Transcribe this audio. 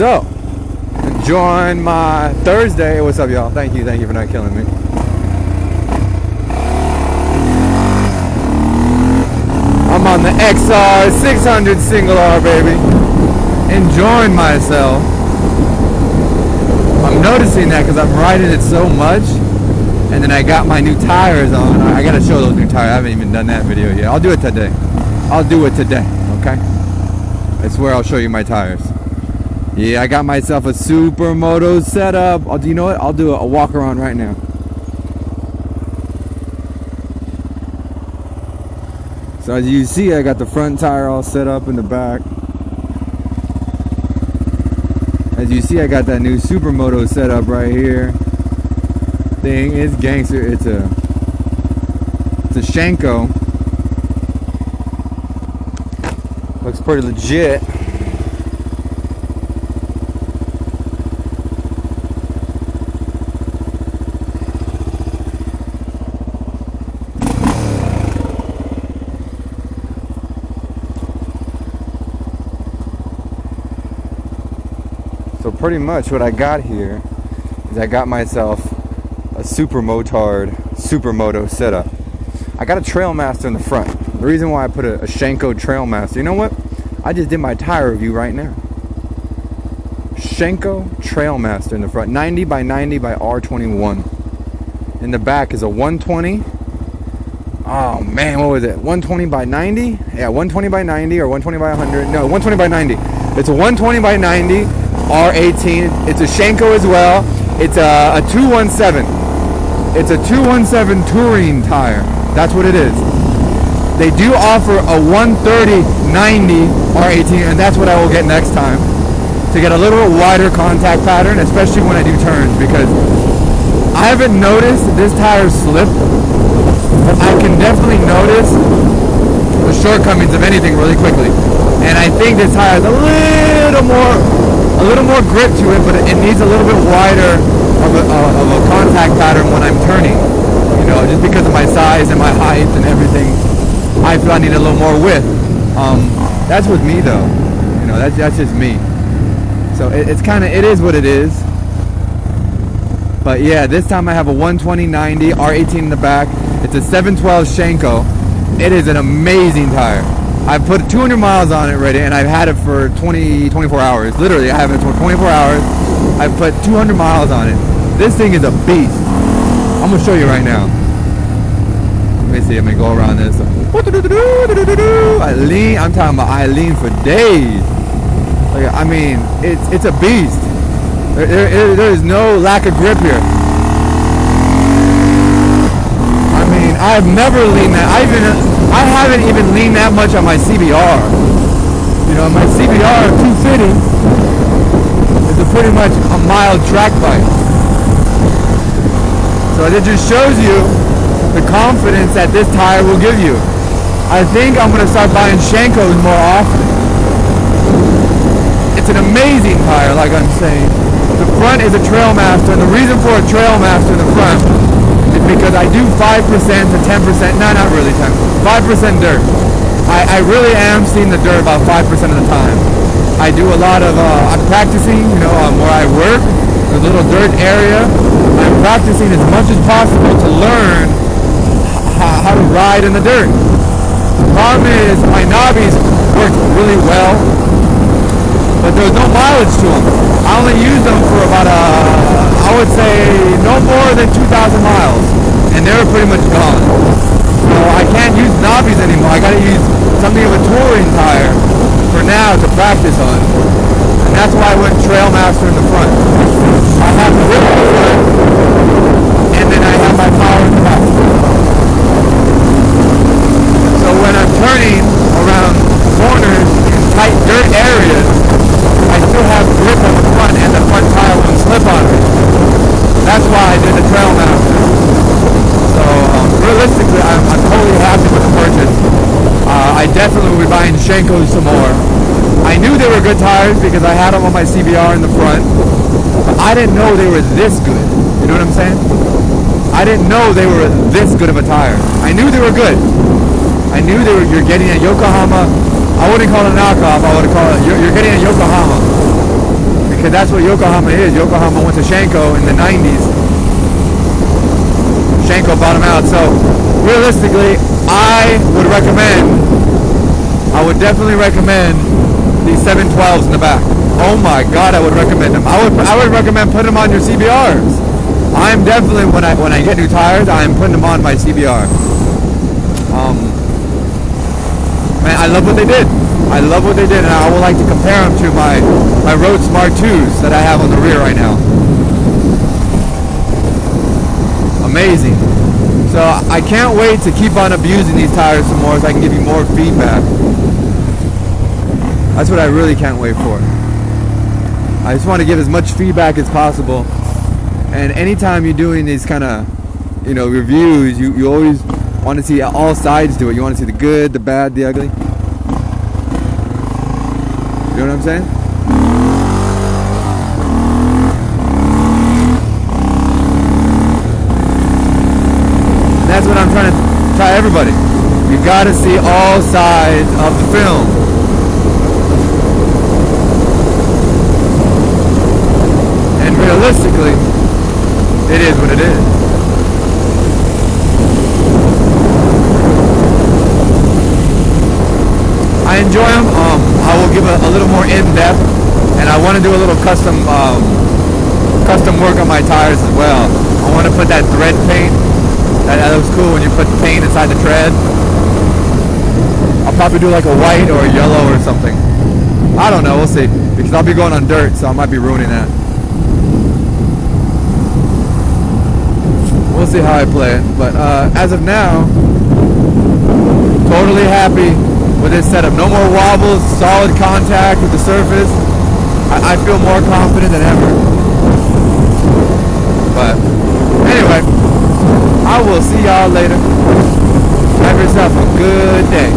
So, enjoying my Thursday. What's up, y'all? Thank you for not killing me. I'm on the XR600R, baby. Enjoying myself. I'm noticing that because I'm riding it so much. And then I got my new tires on. I gotta show those new tires. I haven't even done that video yet. I'll do it today. I'll do it today, okay? I swear I'll show you my tires. Yeah, I got myself a supermoto setup. You know what? I'll do a walk around right now. So as you see, I got the front tire all set up in the back. As you see, I got that new supermoto setup right here. Thing is gangster. It's a Shanko. Looks pretty legit. So pretty much what I got here is I got myself a supermoto setup. I got a Trailmaster in the front. The reason why I put a Shanko Trailmaster, you know what? I just did my tire review right now. Shanko Trailmaster in the front, 90 by 90 by R21. In the back is a 120. Oh man, what was it? 120 by 90? Yeah, 120 by 90 or 120 by 100. No, 120 by 90. It's a 120 by 90 R18. It's a Shanko as well. It's a 217. It's a 217 touring tire. That's what it is. They do offer a 130/90 R18, and that's what I will get next time, to get a little wider contact pattern, especially when I do turns, because I haven't noticed this tire slip, but I can definitely notice the shortcomings of anything really quickly. And I think this tire has a little more grip to it, but it needs a little bit wider of a contact pattern when I'm turning. You know, just because of my size and my height and everything, I feel I need a little more width. That's with me though. You know, that's just me. So it is what it is. But yeah, this time I have a 120/90 R18 in the back. It's a 712 Shanko. It is an amazing tire. I've put 200 miles on it already, and I've had it for 24 hours. Literally, I have it for 24 hours. I've put 200 miles on it. This thing is a beast. I'm going to show you right now. Let me see. I'm going to go around this. I'm talking about I lean for days. Like, I mean, it's a beast. There is no lack of grip here. I mean, I've never leaned that. I haven't even leaned that much on my CBR. You know, my CBR 250 is pretty much a mild track bike. So it just shows you the confidence that this tire will give you. I think I'm going to start buying Shankos more often. It's an amazing tire, like I'm saying. The front is a Trailmaster, and the reason for a Trailmaster in the front is because I do 5% to 10%, no, not really 10, 5% dirt. I really am seeing the dirt about 5% of the time. I do a lot of, I'm practicing, you know, where I work, there's a little dirt area. I'm practicing as much as possible to learn how to ride in the dirt. The problem is my knobbies work really well, but there's no mileage to them. I only use them for about I would say no more than 2,000 miles, and they're pretty much gone. So I can't use knobbies anymore. I gotta use something of a touring tire for now to practice on, and that's why I went Trailmaster in the front. I have the whip in the front, and then I have my power in the back. So when I'm turning around corners in tight dirt areas, I still have grip on the front, and the front tire won't slip on me. That's why I did the Trailmaster. So realistically, I'm totally happy with the purchase. I definitely will be buying Shankos some more. I knew they were good tires because I had them on my CBR in the front, but I didn't know they were this good. You know what I'm saying? I didn't know they were this good of a tire. I knew they were good. I knew you're getting a Yokohama. I wouldn't call it a knockoff. I would call it you're getting a Yokohama. You're because that's what Yokohama is. Yokohama went to Shanko in the 90s. Shanko bought them out. So realistically, I would definitely recommend these 712s in the back. Oh my God, I would recommend them. I would recommend putting them on your CBRs. I'm definitely, when I get new tires, I'm putting them on my CBR. Man, I love what they did. I love what they did, and I would like to compare them to my Road Smart 2s that I have on the rear right now. Amazing. So I can't wait to keep on abusing these tires some more so I can give you more feedback. That's what I really can't wait for. I just want to give as much feedback as possible. And anytime you're doing these kind of, reviews, you always want to see all sides to it. You want to see the good, the bad, the ugly. You know what I'm saying? That's what I'm trying to tell everybody. You gotta see all sides of the film. And realistically, it is what it is. I enjoy them. I will give a little more in-depth, and I want to do a little custom work on my tires as well. I want to put that thread paint. That looks cool when you put paint inside the tread. I'll probably do like a white or a yellow or something. I don't know, we'll see. Because I'll be going on dirt, so I might be ruining that. We'll see how I play it. But as of now, totally happy with this setup. No more wobbles, solid contact with the surface. I feel more confident than ever. But anyway, I will see y'all later. Have yourself a good day.